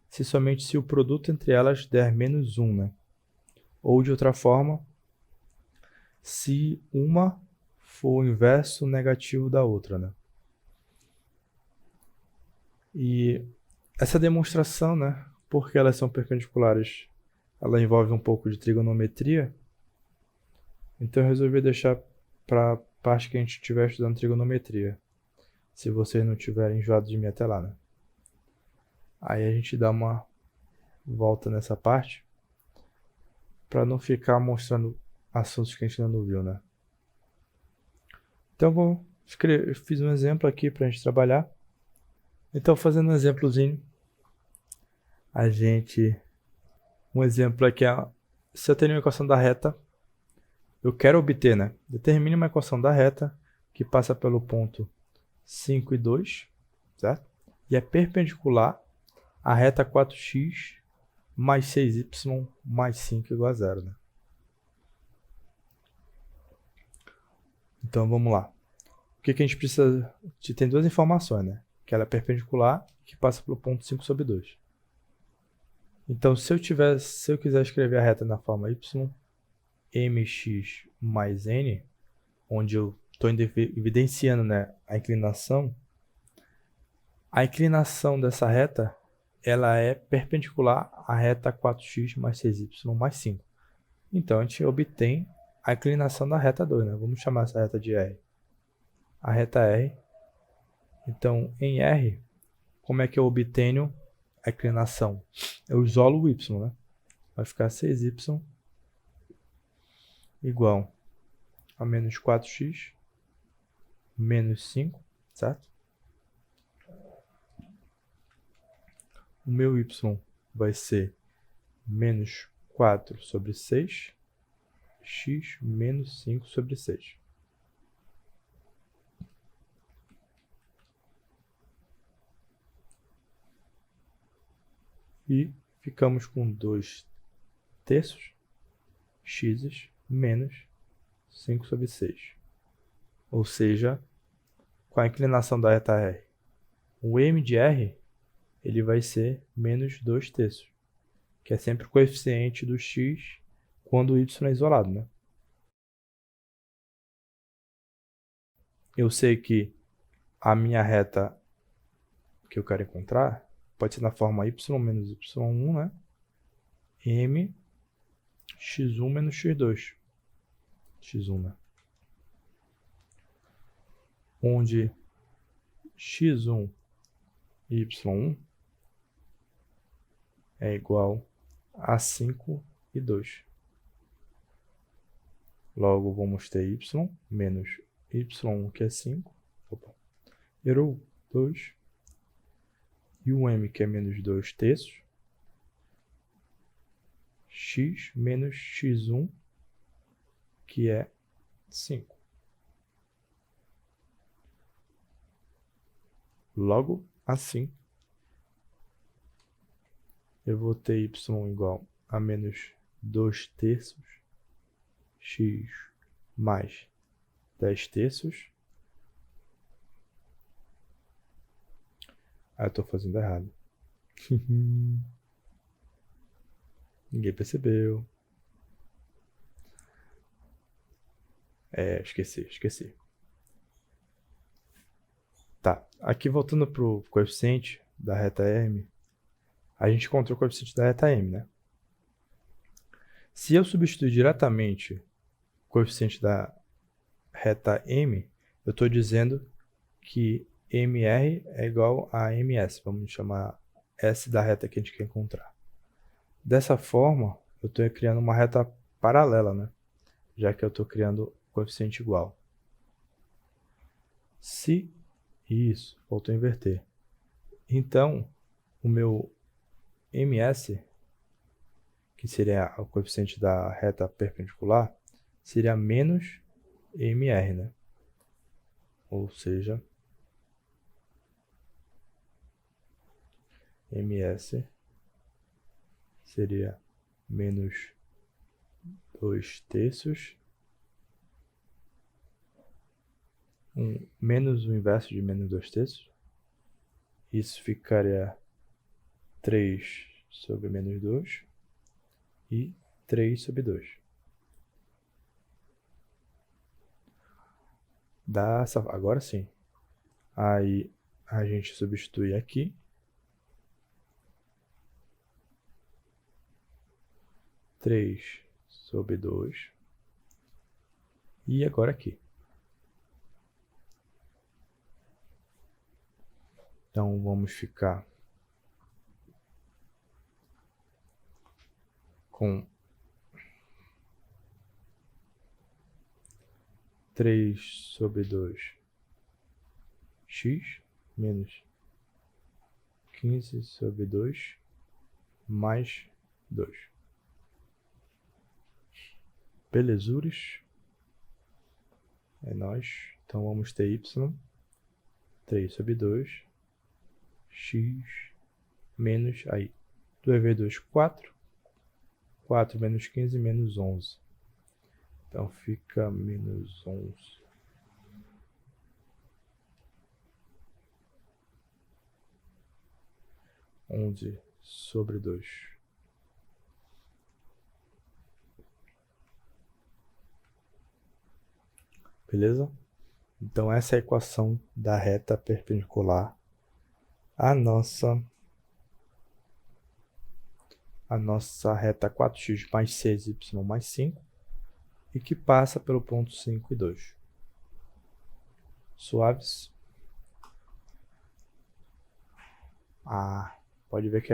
[SPEAKER 1] se o produto entre elas der menos 1, né? Ou de outra forma, se uma for o inverso negativo da outra, né? E essa demonstração, né, porque elas são perpendiculares, ela envolve um pouco de trigonometria. Então eu resolvi deixar para a parte que a gente estiver estudando trigonometria, se vocês não tiverem enjoado de mim até lá, né? Aí a gente dá uma volta nessa parte para não ficar mostrando assuntos que a gente ainda não viu, né? Então fiz um exemplo aqui para a gente trabalhar. Então, fazendo um exemplozinho, um exemplo aqui é, se eu tenho uma equação da reta, eu quero obter, né? Determine uma equação da reta que passa pelo ponto 5 e 2, certo? E é perpendicular à reta 4x mais 6y mais 5 igual a 0, né? Então, vamos lá. O que a gente precisa? Tem duas informações, né? Que ela é perpendicular, que passa pelo ponto 5 sobre 2. Então, se eu quiser escrever a reta na forma y, mx mais n, onde eu estou evidenciando, né, a inclinação dessa reta, ela é perpendicular à reta 4x mais 6y mais 5. Então, a gente obtém a inclinação da reta 2, né? Vamos chamar essa reta de R. A reta R. Então, em R, como é que eu obtenho a inclinação? Eu isolo o y, né? Vai ficar 6y igual a menos 4x menos 5, certo? O meu y vai ser menos 4 sobre 6, x menos 5 sobre 6. E ficamos com 2 terços x menos 5 sobre 6. Ou seja, com a inclinação da reta R, o m de R ele vai ser menos 2 terços, que é sempre o coeficiente do x quando o y é isolado, né? Eu sei que a minha reta que eu quero encontrar pode ser na forma y menos y1, né? M x1 menos x2. x1, né? Onde x1 e y1 é igual a 5 e 2. Logo, vamos ter y menos y1, que é 5. Opa. Errou. 2. E o m, que é menos 2 terços. X menos x1, que é 5. Logo, assim, eu vou ter y igual a menos 2 terços, x mais 10 terços. Ah, eu estou fazendo errado. Ninguém percebeu. Esqueci. Tá, aqui voltando para o coeficiente da reta M, a gente encontrou o coeficiente da reta M, né? Se eu substituir diretamente o coeficiente da reta M, eu estou dizendo que MR é igual a MS, vamos chamar S da reta que a gente quer encontrar. Dessa forma, eu estou criando uma reta paralela, né? Já que eu estou criando coeficiente igual. Se... Isso, faltou inverter. Então, o meu ms, que seria o coeficiente da reta perpendicular, seria menos mr, né? Ou seja, ms seria menos 2/3, menos o inverso de menos 2/3. Isso ficaria 3 sobre menos 2 e 3 sobre 2. Agora sim. Aí a gente substitui aqui. 3 sobre 2. E agora aqui. Então vamos ficar com 3 sobre 2 x menos 15 sobre 2 mais 2. Belezuras. É nóis. Então vamos ter y 3 sobre 2 x menos, aí, 2 vezes 2, 4. 4 menos 15 menos 11. Então fica menos 11. Sobre 2. Beleza? Então essa é a equação da reta perpendicular à nossa reta 4x mais 6y mais 5 e que passa pelo ponto 5 e 2. Suaves? Pode ver que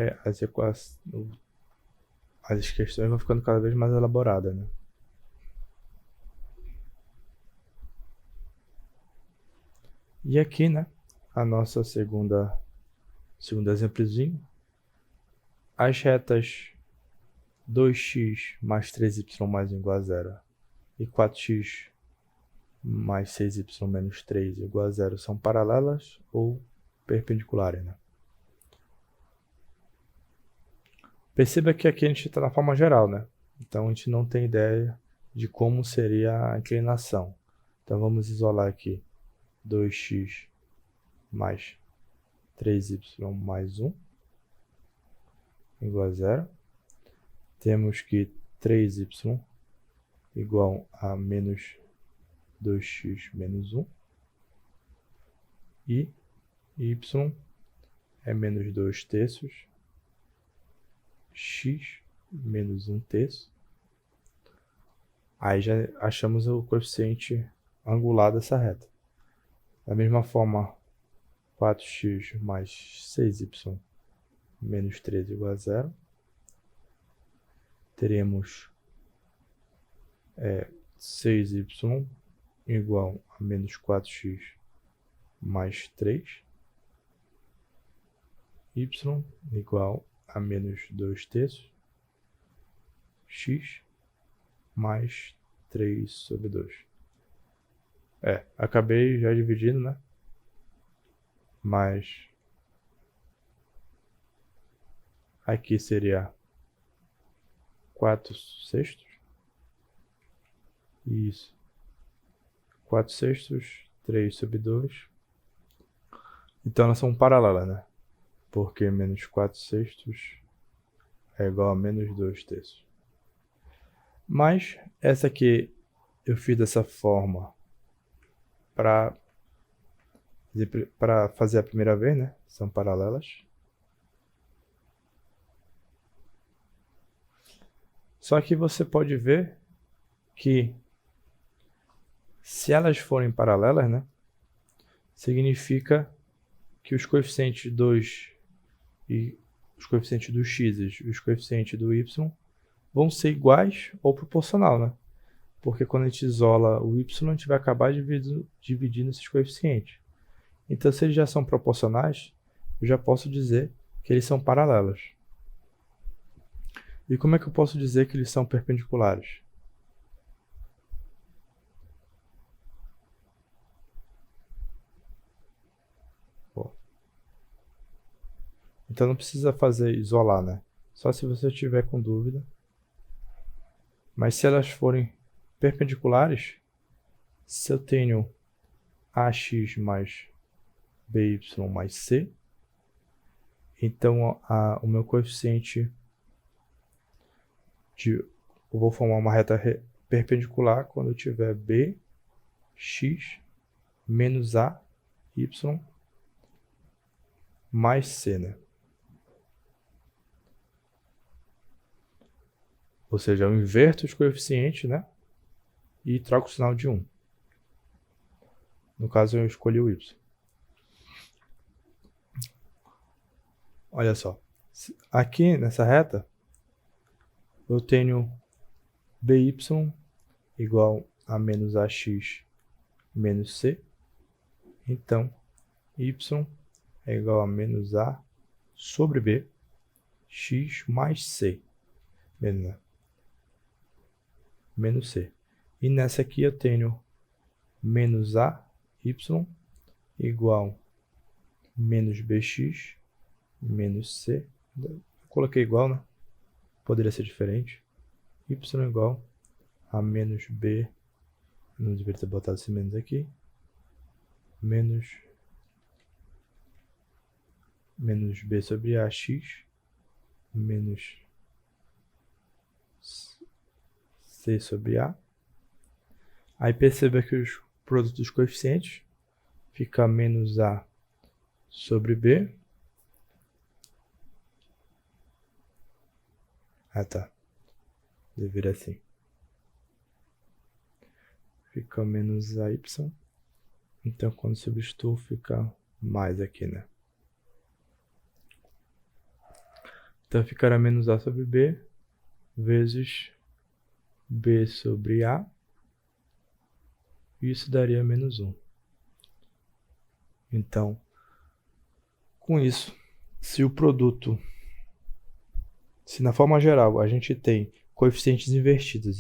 [SPEAKER 1] as questões vão ficando cada vez mais elaboradas, né? E aqui, né, a nossa segundo exemplozinho, as retas 2x mais 3y mais 1 igual a 0 e 4x mais 6y menos 3 igual a 0 são paralelas ou perpendiculares, né? Perceba que aqui a gente está na forma geral, né? Então a gente não tem ideia de como seria a inclinação. Então vamos isolar aqui 2x mais 3y mais 1 igual a 0. Temos que 3y igual a menos 2x menos 1. E y é menos 2/3 x menos 1/3. Aí já achamos o coeficiente angular dessa reta. Da mesma forma, 4x mais 6y menos 3 igual a 0. Teremos 6y igual a menos 4x mais 3. Y igual a menos 2/3 x mais 3 sobre 2. Acabei já dividindo, né? Mas aqui seria 4/6. Isso. 4/6, 3 sobre 2. Então elas são paralelas, né? Porque menos 4/6 é igual a menos 2/3. Mas essa aqui eu fiz dessa forma para fazer a primeira vez, né? São paralelas. Só que você pode ver que se elas forem paralelas, né? Significa que os coeficientes 2 e os coeficientes do x e os coeficientes do y vão ser iguais ou proporcional, né? porque quando a gente isola o y, a gente vai acabar dividindo esses coeficientes. Então, se eles já são proporcionais, eu já posso dizer que eles são paralelos. E como é que eu posso dizer que eles são perpendiculares? Então não precisa fazer isolar, né? Só se você tiver com dúvida. Mas se elas forem perpendiculares, se eu tenho ax mais by mais c, então o meu coeficiente eu vou formar uma reta perpendicular quando eu tiver bx menos a y mais c, né? Ou seja, eu inverto os coeficientes, né? E troco o sinal de 1. No caso, eu escolhi o y. Olha só. Aqui nessa reta, eu tenho by igual a menos ax menos c. Então, y é igual a menos a sobre b, x mais c. Menos c. E nessa aqui eu tenho menos a y igual menos bx menos c. Eu coloquei igual, né? Poderia ser diferente. Y igual a menos b. Não deveria ter botado esse menos aqui. Menos b sobre ax menos c sobre a. Aí perceba que os produtos dos coeficientes fica menos a sobre b. Ah, tá. Deveria assim. Fica menos a y. Então, quando substituo, fica mais aqui, né? Então, ficará menos a sobre b vezes b sobre a. E isso daria menos 1. Então, com isso, se na forma geral a gente tem coeficientes invertidos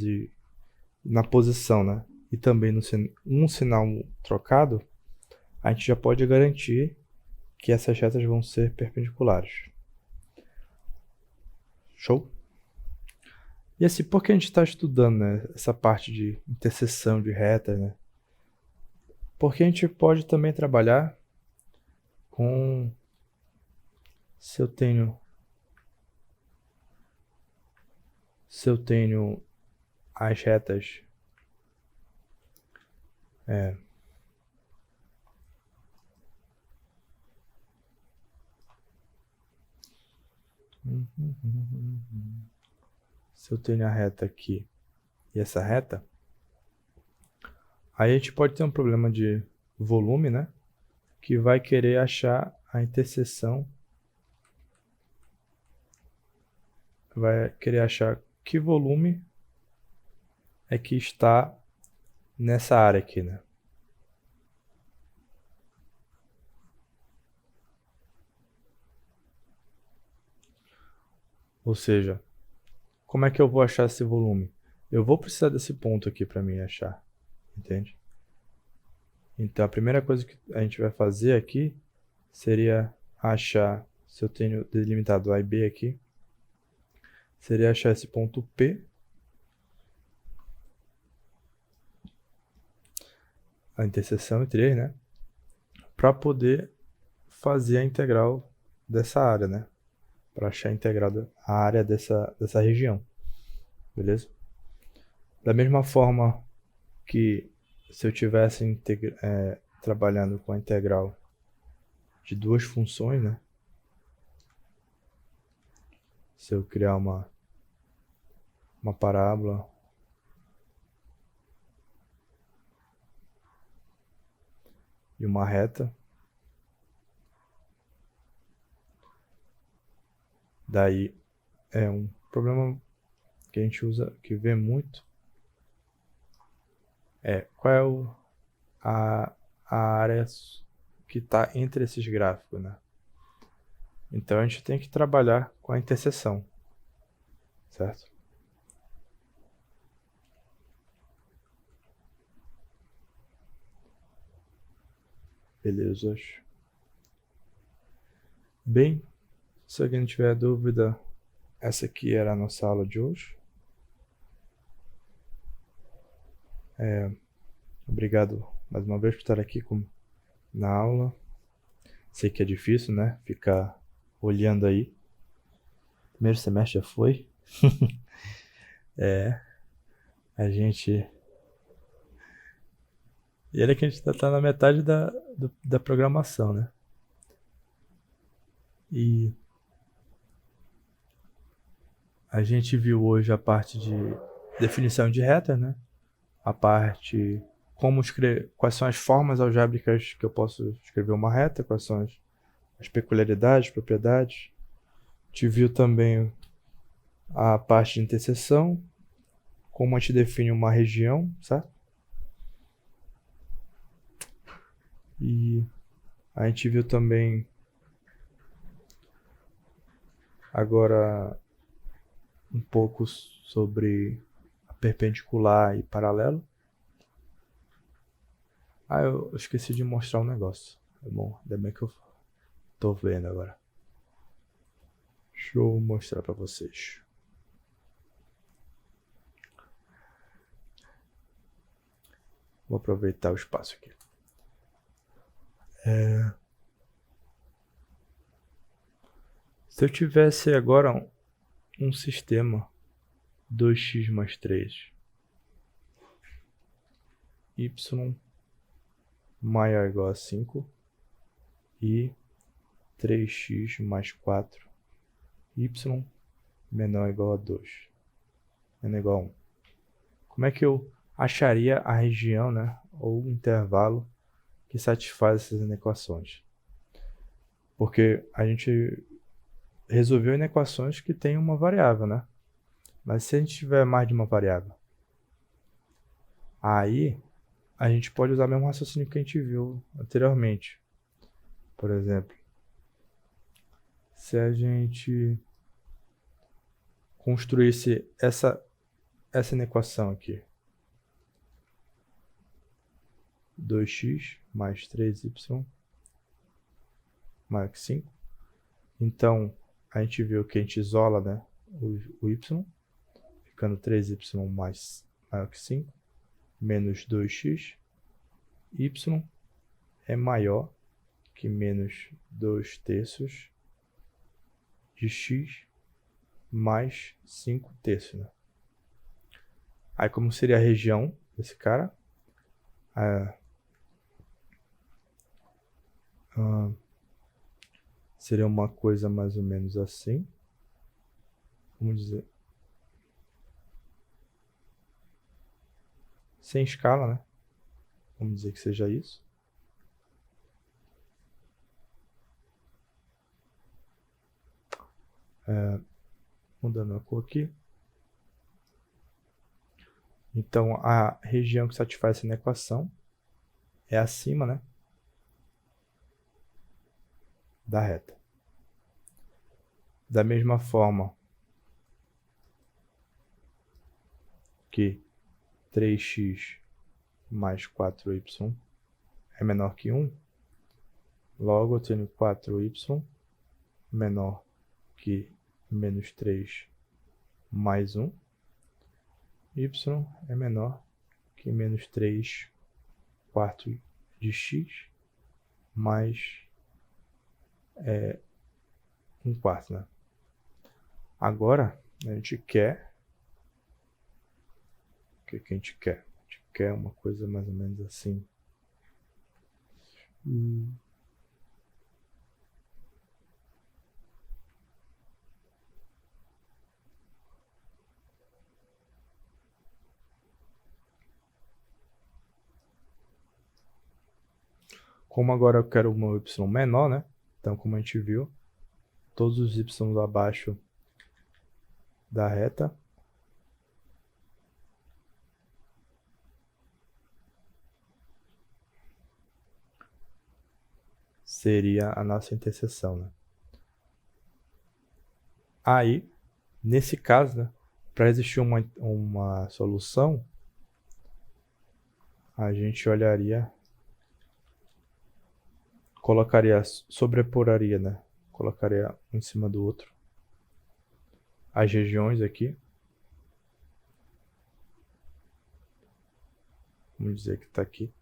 [SPEAKER 1] na posição, né? E também um sinal trocado, a gente já pode garantir que essas retas vão ser perpendiculares. Show? E assim, por que a gente está estudando, né, essa parte de interseção de retas, né? Porque a gente pode também trabalhar com... Se eu tenho as retas se eu tenho a reta aqui e essa reta, aí a gente pode ter um problema de volume, né? Que vai querer achar a interseção, vai querer achar que volume é que está nessa área aqui, né? Ou seja, como é que eu vou achar esse volume? Eu vou precisar desse ponto aqui para mim achar, entende? Então, a primeira coisa que a gente vai fazer aqui seria achar, se eu tenho delimitado A e B aqui, seria achar esse ponto P, a interseção entre eles, né? Para poder fazer a integral dessa área, né? Para achar a integral da área dessa região, beleza? Da mesma forma que se eu estivesse trabalhando com a integral de duas funções, né? Se eu criar uma parábola e uma reta, daí é um problema que a gente usa, que vê muito, Qual é a área que está entre esses gráficos, né? Então a gente tem que trabalhar com a interseção, certo? Beleza. Bem, se alguém tiver dúvida, essa aqui era a nossa aula de hoje. Obrigado mais uma vez por estar aqui na aula. Sei que é difícil, né? Ficar olhando aí. Primeiro semestre já foi. A gente. E olha que a gente tá na metade da programação, né? E a gente viu hoje a parte de definição de reta, né? A parte quais são as formas algébricas que eu posso escrever uma reta, quais são as peculiaridades, propriedades. A gente viu também a parte de interseção, como a gente define uma região, certo? E a gente viu também agora um pouco sobre a perpendicular e paralelo. Eu esqueci de mostrar um negócio. É bom, ainda bem que eu tô vendo agora. Deixa eu mostrar para vocês. Vou aproveitar o espaço aqui. Se eu tivesse agora um sistema 2x mais 3, y maior ou igual a 5 e 3x mais 4, y menor ou igual a 2, menor ou igual a 1. Como é que eu acharia a região, né, ou o intervalo que satisfaz essas inequações? Porque a gente resolveu inequações que tem uma variável, né? Mas se a gente tiver mais de uma variável, aí a gente pode usar o mesmo raciocínio que a gente viu anteriormente. Por exemplo, se a gente construísse essa inequação aqui, 2x mais 3y maior que 5, então a gente viu que a gente isola, né, o y, ficando 3y maior que 5, menos 2x, y é maior que menos 2 terços de x mais 5 terços, né? Aí como seria a região desse cara? Seria uma coisa mais ou menos assim. Vamos dizer. Sem escala, né? Vamos dizer que seja isso. Mudando a cor aqui. Então, a região que satisfaz essa inequação é acima, né, da reta. Da mesma forma que 3x mais 4y é menor que 1, logo eu tenho 4y menor que menos 3 mais 1, y é menor que menos 3 quartos de x mais 1 quarto, né? Agora, a gente quer... O que a gente quer? A gente quer uma coisa mais ou menos assim. Como agora eu quero uma y menor, né? Então, como a gente viu, todos os y abaixo da reta seria a nossa interseção, né? Aí, nesse caso, né, para existir uma solução, a gente sobreporaria, né? Colocaria um em cima do outro as regiões aqui. Vamos dizer que está aqui.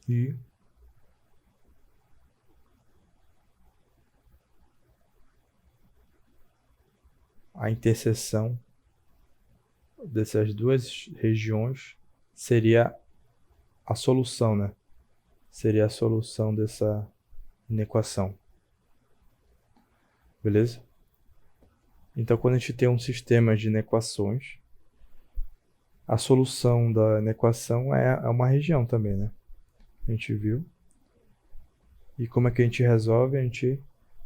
[SPEAKER 1] E a interseção dessas duas regiões seria a solução, né? Seria a solução dessa inequação. Beleza? Então, quando a gente tem um sistema de inequações, a solução da inequação é uma região também, né? A gente viu. E como é que a gente resolve? A gente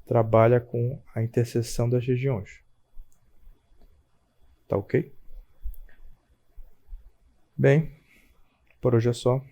[SPEAKER 1] trabalha com a interseção das regiões. Tá ok? Bem, por hoje é só.